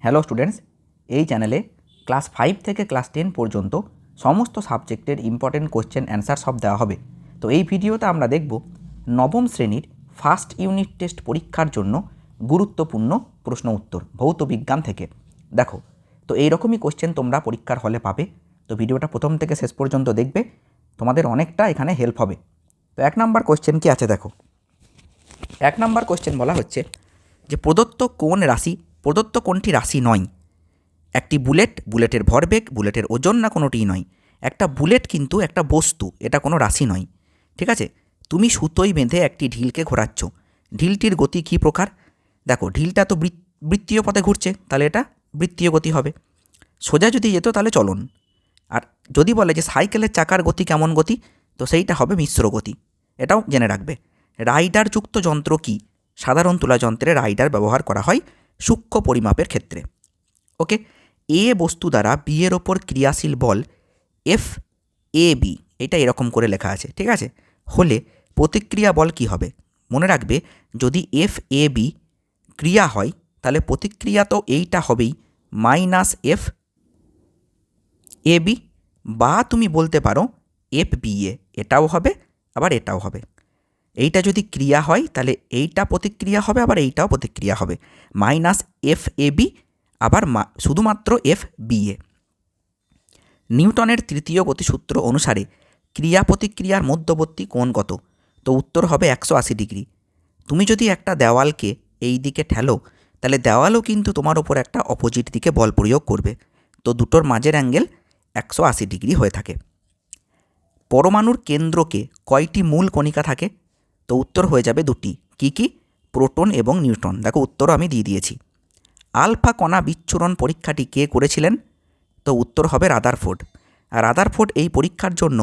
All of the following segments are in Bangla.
হ্যালো স্টুডেন্টস, এই চ্যানেলে ক্লাস 5 থেকে ক্লাস 10 পর্যন্ত সমস্ত সাবজেক্টের ইম্পর্টেন্ট কোশ্চেন অ্যান্সার সব দেওয়া হবে। তো এই ভিডিওতে আমরা দেখব নবম শ্রেণীর ফার্স্ট ইউনিট টেস্ট পরীক্ষার জন্য গুরুত্বপূর্ণ প্রশ্ন উত্তর ভৌত বিজ্ঞান থেকে। দেখো, তো এইরকমই কোশ্চেন তোমরা পরীক্ষার হলে পাবে। তো ভিডিওটা প্রথম থেকে শেষ পর্যন্ত দেখবে, তোমাদের অনেকটা এখানে হেল্প হবে। তো 1 নম্বর কোশ্চেন কি আছে দেখো। 1 নম্বর কোশ্চেন বলা হচ্ছে যে প্রদত্ত কোনটি রাশি নয়? একটি বুলেটের ভরবেগ, বুলেটের ওজন না কোনোটিই নয়। একটা বুলেট কিন্তু একটা বস্তু, এটা কোনো রাশি নয়। ঠিক আছে, তুমি সুতোয় বেঁধে একটি ঢিলকে ঘোরাচ্ছ, ঢিলটির গতি কী প্রকার? দেখো, ঢিলটা তো বৃত্তীয় পথে ঘুরছে, তাহলে এটা বৃত্তীয় গতি হবে। সোজা যদি যেত তাহলে চলন। আর যদি বলে যে সাইকেলের চাকার গতি কেমন গতি, তো সেইটা হবে মিশ্র গতি। এটাও জেনে রাখবে। রাইডারযুক্ত যন্ত্র কি? সাধারণ তুলা যন্ত্রে রাইডার ব্যবহার করা হয় সূক্ষ্ম পরিমাপের ক্ষেত্রে। ওকে, এ বস্তু দ্বারা বি এর ওপর ক্রিয়াশীল বল এফ এ বি, এটা এরকম করে লেখা আছে, ঠিক আছে, হলে প্রতিক্রিয়া বল কি হবে? মনে রাখবে, যদি এফ এ বি ক্রিয়া হয় তাহলে প্রতিক্রিয়া তো এইটা হবেই মাইনাস এফ এ বি, বা তুমি বলতে পারো এফ বি এ, এটাও হবে আবার এটাও হবে। এইটা যদি ক্রিয়া হয় তাহলে এইটা প্রতিক্রিয়া হবে, আবার এইটাও প্রতিক্রিয়া হবে, মাইনাস এফ এ বি আবার শুধুমাত্র এফ বি এ। নিউটনের তৃতীয় গতিসূত্র অনুসারে ক্রিয়া প্রতিক্রিয়ার মধ্যবর্তী কোণ কত? তো উত্তর হবে 180 ডিগ্রি। তুমি যদি একটা দেওয়ালকে এই দিকে ঠেলো, তাহলে দেওয়ালও কিন্তু তোমার ওপর একটা অপোজিট দিকে বল প্রয়োগ করবে। তো দুটোর মাঝের অ্যাঙ্গেল 180 ডিগ্রি হয়ে থাকে। পরমাণুর কেন্দ্রকে কয়টি মূল কণিকা থাকে? তো উত্তর হয়ে যাবে দুটি। কি কি? প্রোটন এবং নিউট্রন। দেখো, উত্তরও আমি দিয়ে দিয়েছি। আলফা কণা বিচ্ছুরণ পরীক্ষাটি কে করেছিলেন? তো উত্তর হবে রাদারফোর্ড। আর রাদারফোর্ড এই পরীক্ষার জন্য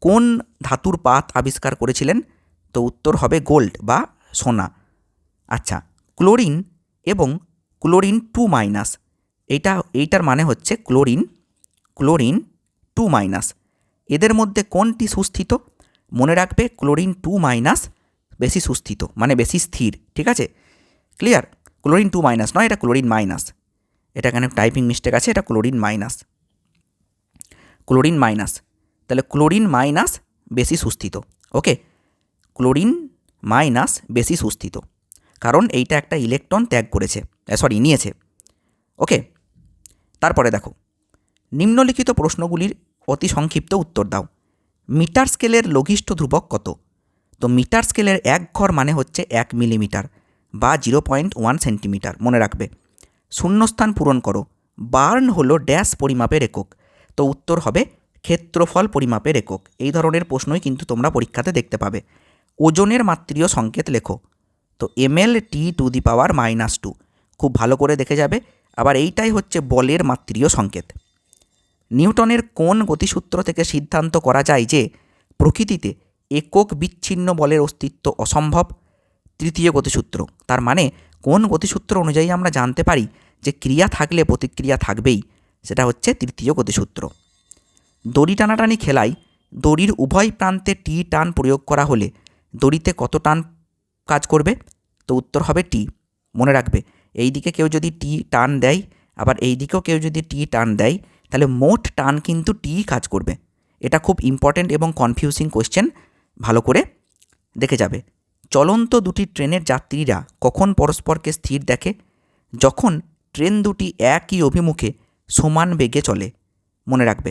কোন ধাতুর পাত আবিষ্কার করেছিলেন? তো উত্তর হবে গোল্ড বা সোনা। আচ্ছা, ক্লোরিন এবং ক্লোরিন 2- এইটার মানে হচ্ছে ক্লোরিন 2-, এদের মধ্যে কোনটি সুস্থিত? মনে রাখবে, ক্লোরিন 2- বেশি সুস্থিত, মানে বেশি স্থির। ঠিক আছে, ক্লিয়ার? ক্লোরিন 2- নয়, এটা ক্লোরিন মাইনাস। এটা এখানে টাইপিং মিস্টেক আছে, এটা ক্লোরিন মাইনাস। তাহলে ক্লোরিন মাইনাস বেশি সুস্থিত। ওকে, ক্লোরিন মাইনাস বেশি সুস্থিত, কারণ এইটা একটা ইলেকট্রন ত্যাগ করেছে, নিয়েছে। ওকে, তারপরে দেখো, নিম্নলিখিত প্রশ্নগুলির অতি সংক্ষিপ্ত উত্তর দাও। মিটার স্কেলের লঘিষ্ঠ ধ্রুবক কত? তো মিটার স্কেলের 1 ঘর মানে হচ্ছে 1 মিলিমিটার বা 0.1 সেন্টিমিটার। মনে রাখবে। শূন্যস্থান পূরণ করো। বার্ন হলো ড্যাশ পরিমাপের একক। তো উত্তর হবে ক্ষেত্রফল পরিমাপের একক। এই ধরনের প্রশ্নই কিন্তু তোমরা পরীক্ষাতে দেখতে পাবে। ওজনের মাত্রীয় সংকেত লেখো। তো mL/T⁻²। খুব ভালো করে দেখে যাবে। আবার এইটাই হচ্ছে বলের মাত্রীয় সংকেত। নিউটনের কোন গতিসূত্র থেকে সিদ্ধান্ত করা যায় যে প্রকৃতিতে একক বিচ্ছিন্ন বলের অস্তিত্ব অসম্ভব? তৃতীয় গতিসূত্র। তার মানে কোন গতিসূত্র অনুযায়ী আমরা জানতে পারি যে ক্রিয়া থাকলে প্রতিক্রিয়া থাকবেই? সেটা হচ্ছে তৃতীয় গতিসূত্র। দড়ি টানাটানি খেলায় দড়ির উভয় প্রান্তে টি টান প্রয়োগ করা হলে দড়িতে কত টান কাজ করবে? তো উত্তর হবে টি। মনে রাখবে, এই দিকে কেউ যদি টি টান দেয়, আবার এই দিকেও কেউ যদি টি টান দেয়, তাহলে মোট টান কিন্তু টি কাজ করবে। এটা খুব ইম্পর্ট্যান্ট এবং কনফিউজিং কোয়েশ্চেন, ভালো করে দেখে যাবে। চলন্ত দুটি ট্রেনের যাত্রীরা কখন পরস্পরকে স্থির দেখে? যখন ট্রেন দুটি একই অভিমুখে সমান বেগে চলে। মনে রাখবে,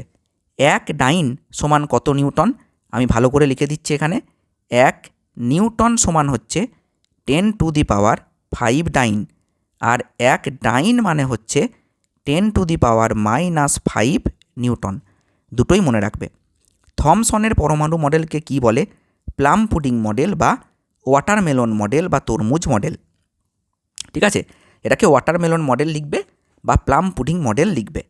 1 ডাইন সমান কত নিউটন? আমি ভালো করে লিখে দিচ্ছি এখানে। 1 নিউটন সমান হচ্ছে 10⁵ ডাইন, আর 1 ডাইন মানে হচ্ছে 10⁻⁻5 নিউটন। দুটোই মনে রাখবে। থমসনের পরমাণু মডেলকে কি বলে? প্লাম পুডিং মডেল বা ওয়াটারমেলন মডেল বা তরমুজ মডেল। ঠিক আছে, এটাকে ওয়াটারমেলন মডেল লিখবে বা প্লাম পুডিং মডেল লিখবে।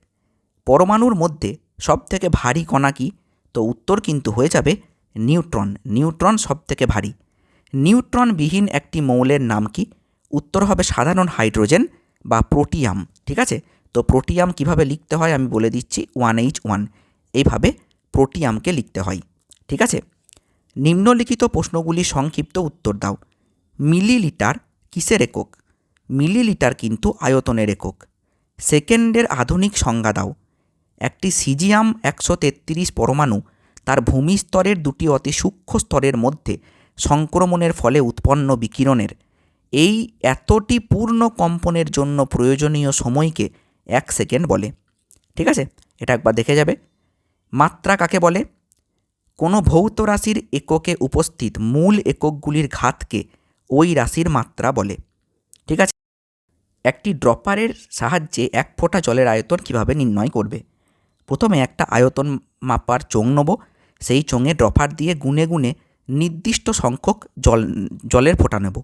পরমাণুর মধ্যে সবথেকে ভারী কণা কি? তো উত্তর কিন্তু হয়ে যাবে নিউট্রন সবথেকে ভারী। নিউট্রনবিহীন একটি মৌলের নাম কি? উত্তর হবে সাধারণ হাইড্রোজেন বা প্রোটিয়াম। ঠিক আছে, তো প্রোটিয়াম কিভাবে লিখতে হয় আমি বলে দিচ্ছি, 1H1, এইভাবে প্রোটিয়ামকে লিখতে হয়। ঠিক আছে, নিম্নলিখিত প্রশ্নগুলির সংক্ষিপ্ত উত্তর দাও। মিলিলিটার কিসের একক? মিলিলিটার কিন্তু আয়তনের একক। সেকেন্ডের আধুনিক সংজ্ঞা দাও। একটি সিজিয়াম 133 পরমাণু তার ভূমিস্তরের দুটি অতি সূক্ষ্ম স্তরের মধ্যে সংক্রমণের ফলে উৎপন্ন বিকিরণের এই এতটি পূর্ণ কম্পনের জন্য প্রয়োজনীয় সময়কে 1 সেকেন্ড বলে। ঠিক আছে, এটা একবার দেখে যাবে। মাত্রা কাকে বলে? কোনো ভৌত রাশির এককে উপস্থিত মূল এককগুলির ঘাতকে ওই রাশির মাত্রা বলে। ঠিক আছে, একটি ড্রপারের সাহায্যে 1 ফোঁটা জলের আয়তন কিভাবে নির্ণয় করবে? প্রথমে একটা আয়তন মাপার চোঙ নেব, সেই চোঙে ড্রপার দিয়ে গুনে গুনে নির্দিষ্ট সংখ্যক জলের ফোঁটা নেব।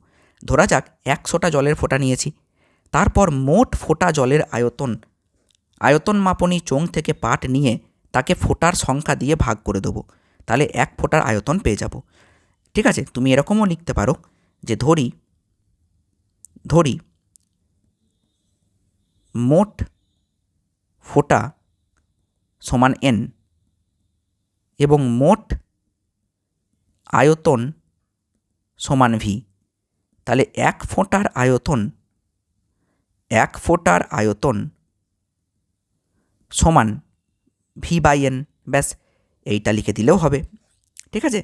ধরা যাক 100টা জলের ফোঁটা নিয়েছি। তারপর মোট ফোঁটা জলের আয়তন মাপনী চোঙ থেকে পাঠ নিয়ে তাকে ফোঁটার সংখ্যা দিয়ে ভাগ করে দেবো, তাহলে 1 ফোঁটার আয়তন পেয়ে যাব। ঠিক আছে, তুমি এরকমও লিখতে পারো যে ধরি মোট ফোঁটা সমান n এবং মোট আয়তন সমান v। তাহলে 1 ফোঁটার আয়তন সমান v/n। ব্যাস, এইটা লিখে দিলেও হবে। ঠিক আছে,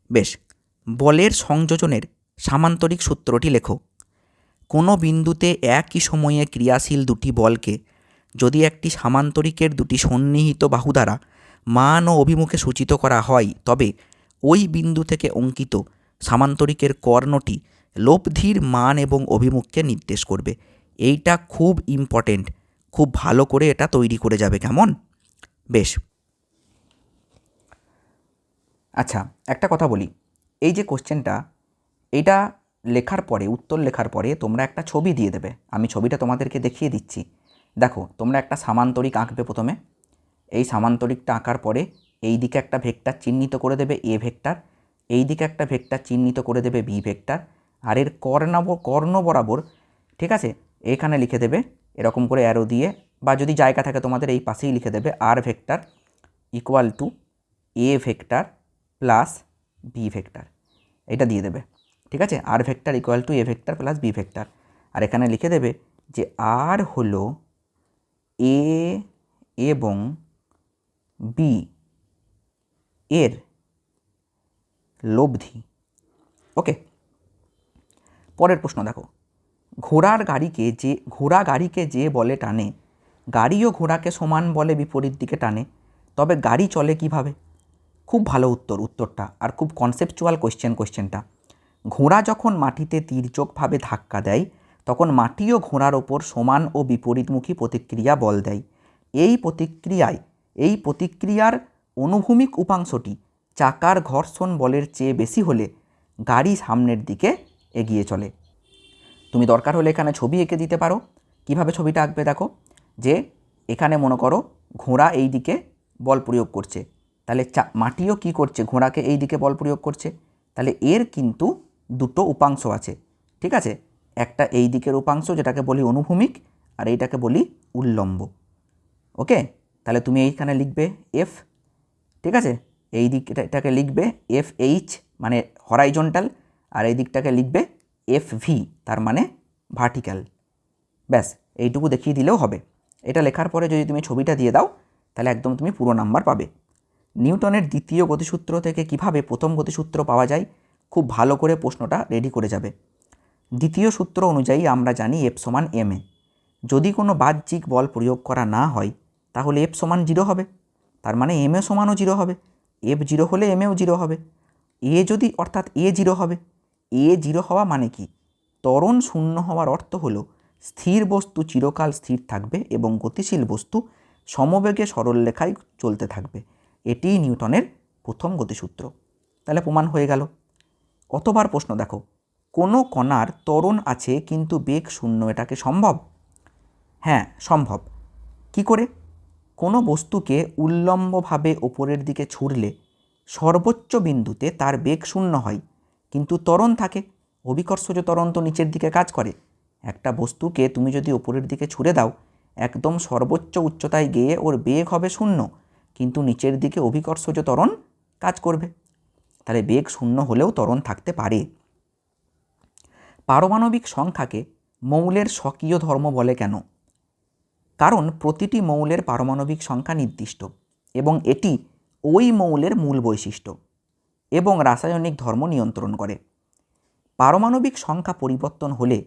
বেশ। বলের সংযোজনের সামান্তরিক সূত্রটি লেখো। কোনো বিন্দুতে একই সময়ে ক্রিয়াশীল দুটি বলকে যদি একটি সামান্তরিকের দুটি সন্নিহিত বাহু দ্বারা মান ও অভিমুখে সূচিত করা হয়, তবে ওই বিন্দু থেকে অঙ্কিত সামান্তরিকের কর্ণটি লব্ধির মান এবং অভিমুখকে নির্দেশ করবে। এইটা খুব ইম্পর্টেন্ট, খুব ভালো করে এটা তৈরি করে যাবে। কেমন? বেশ। আচ্ছা, একটা কথা বলি, এই যে কোশ্চেনটা, এটা লেখার পরে, উত্তর লেখার পরে তোমরা একটা ছবি দিয়ে দেবে। আমি ছবিটা তোমাদেরকে দেখিয়ে দিচ্ছি। দেখো, তোমরা একটা সামান্তরিক আঁকবে প্রথমে। এই সামান্তরিকটা আঁকার পরে এই দিকে একটা ভেক্টর চিহ্নিত করে দেবে এ ভেক্টর, এই দিকে একটা ভেক্টর চিহ্নিত করে দেবে বি ভেক্টর, আর এর কর্ণ বরাবর, ঠিক আছে, এখানে লিখে দেবে এরকম করে অ্যারো দিয়ে, বা যদি জায়গা থাকে তোমাদের এই পাশেই লিখে দেবে আর vector equal to A vector plus B vector, এটা দিয়ে দেবে। ঠিক আছে, আর vector equal to A vector plus B vector. আর এখানে লিখে দেবে যে আর হলো এ এবং বি এর লব্ধি। ওকে, পরের প্রশ্ন দেখো। ঘোড়া গাড়িকে যে বলে টানে, গাড়িও ঘোড়াকে সমান বলে বিপরীত দিকে টানে, তবে গাড়ি চলে কিভাবে? খুব ভালো উত্তরটা, আর খুব কনসেপচুয়াল কোশ্চেনটা। ঘোড়া যখন মাটিতে তির্যকভাবে ধাক্কা দেয়, তখন মাটিও ঘোড়ার ওপর সমান ও বিপরীতমুখী প্রতিক্রিয়া বল দেয়। এই প্রতিক্রিয়ার অনুভূমিক উপাংশটি চাকার ঘর্ষণ বলের চেয়ে বেশি হলে গাড়ি সামনের দিকে এগিয়ে চলে। তুমি দরকার হলে এখানে ছবি এঁকে দিতে পারো। কিভাবে ছবিটা আঁকবে দেখো, যে এখানে মনে করো ঘোড়া এই দিকে বল প্রয়োগ করছে, তাহলে মাটিও কি করছে? ঘোড়াকে এই দিকে বল প্রয়োগ করছে। তাহলে এর কিন্তু দুটো উপাংশ আছে। ঠিক আছে, একটা এই দিকের উপাংশ যেটাকে বলি অনুভূমিক, আর এইটাকে বলি উল্লম্ব। ওকে, তাহলে তুমি এইখানে লিখবে এফ। ঠিক আছে, এই দিকটাকে লিখবে এফ এইচ মানে হরাইজন্টাল, আর এই দিকটাকে লিখবে এফ ভি তার মানে ভার্টিক্যাল। ব্যাস, এইটুকু দেখিয়ে দিলেও হবে। এটা লেখার পরে যদি তুমি ছবিটা দিয়ে দাও, তাহলে একদম তুমি পুরো নাম্বার পাবে। নিউটনের দ্বিতীয় গতিসূত্র থেকে কিভাবে প্রথম গতিসূত্র পাওয়া যায়? খুব ভালো করে প্রশ্নটা রেডি করে যাবে। দ্বিতীয় সূত্র অনুযায়ী আমরা জানি এফ সমান এম এ। যদি কোনো বাহ্যিক বল প্রয়োগ করা না হয়, তাহলে এফ সমান 0 হবে, তার মানে এম এ সমানও 0 হবে। এফ 0 হলে এম এও 0 হবে। অর্থাৎ এ 0 হবে। এ 0 হওয়া মানে কি? ত্বরণ শূন্য হওয়ার অর্থ হলো স্থির বস্তু চিরকাল স্থির থাকবে এবং গতিশীল বস্তু সমবেগে সরলরেখায় চলতে থাকবে। এটিই নিউটনের প্রথম গতিসূত্র। তাহলে প্রমাণ হয়ে গেল। কতবার প্রশ্ন দেখো, কোনো কণার ত্বরণ আছে কিন্তু বেগ শূন্য, এটাকে সম্ভব? হ্যাঁ, সম্ভব। কি করে? কোনো বস্তুকে উল্লম্বভাবে ওপরের দিকে ছুড়লে সর্বোচ্চ বিন্দুতে তার বেগ শূন্য হয়, কিন্তু ত্বরণ থাকে। অভিকর্ষজ ত্বরণ তো নিচের দিকে কাজ করে। একটা বস্তুকে তুমি যদি ওপরের দিকে ছুড়ে দাও, একদম সর্বোচ্চ উচ্চতায় গিয়ে ওর বেগ হবে 0, কিন্তু নিচের দিকে অভিকর্ষজ ত্বরণ কাজ করবে। তাহলে বেগ 0 হলেও ত্বরণ থাকতে পারে। পারমাণবিক সংখ্যাকে মৌলের স্বকীয় ধর্ম বলে কেন? কারণ প্রতিটি মৌলের পারমাণবিক সংখ্যা নির্দিষ্ট এবং এটি ওই মৌলের মূল বৈশিষ্ট্য এবং রাসায়নিক ধর্ম নিয়ন্ত্রণ করে। পারমাণবিক সংখ্যা পরিবর্তন হলে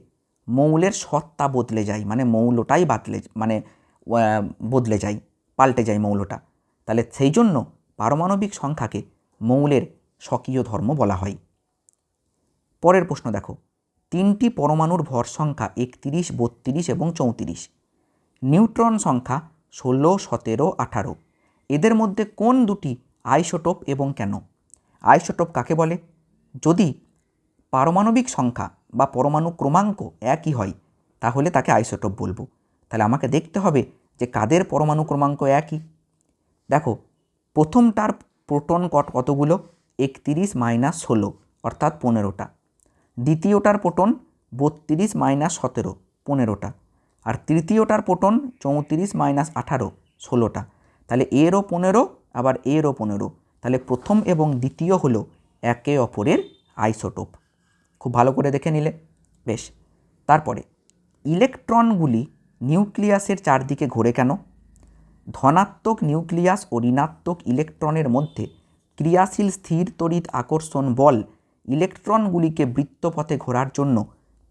মৌলের সত্তা বদলে যায়, মানে মৌলটাই বদলে যায়, পাল্টে যায় মৌলটা। তাহলে সেই জন্য পারমাণবিক সংখ্যাকে মৌলের স্বকীয় ধর্ম বলা হয়। পরের প্রশ্ন দেখো, 3টি পরমাণুর ভর সংখ্যা 31, 32 এবং 34। নিউট্রন সংখ্যা 16, 17, 18। এদের মধ্যে কোন দুটি আইসোটোপ এবং কেন? আইসোটোপ কাকে বলে? যদি পারমাণবিক সংখ্যা বা পরমাণু ক্রমাঙ্ক একই হয় তাহলে তাকে আইসোটোপ বলবো। তাহলে আমাকে দেখতে হবে যে কাদের পরমাণু ক্রমাঙ্ক একই। দেখো, প্রথমটার প্রোটন কতগুলো? 31 - 16 অর্থাৎ 15টা। দ্বিতীয়টার প্রোটন 32 - 17 15টা। আর তৃতীয়টার প্রোটন 34 - 18 16টা। তাহলে এরও 15 আবার এরও 15। তাহলে প্রথম এবং দ্বিতীয় হলো একে অপরের আইসোটোপ। খুব ভালো করে দেখে নিলে। বেশ, তারপরে ইলেকট্রনগুলি নিউক্লিয়াসের চারদিকে ঘোরে কেন? ধনাত্মক নিউক্লিয়াস ও ঋণাত্মক ইলেকট্রনের মধ্যে ক্রিয়াশীল স্থির তড়িৎ আকর্ষণ বল ইলেকট্রনগুলিকে বৃত্তপথে ঘোরার জন্য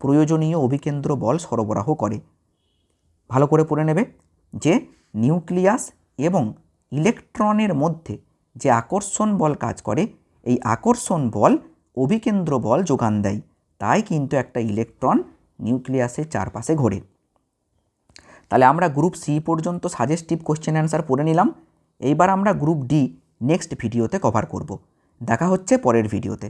প্রয়োজনীয় অভিকেন্দ্র বল সরবরাহ করে। ভালো করে পড়ে নেবে যে নিউক্লিয়াস এবং ইলেকট্রনের মধ্যে যে আকর্ষণ বল কাজ করে, এই আকর্ষণ বল অভিকেন্দ্র বল যোগান দেয়। তাই কিন্তু একটা ইলেকট্রন নিউক্লিয়াসের চারপাশে ঘোরে। তাহলে আমরা গ্রুপ সি পর্যন্ত সাজেস্টিভ কোশ্চেন অ্যান্সার পড়ে নিলাম। এইবার আমরা গ্রুপ ডি নেক্সট ভিডিওতে কভার করব। দেখা হচ্ছে পরের ভিডিওতে।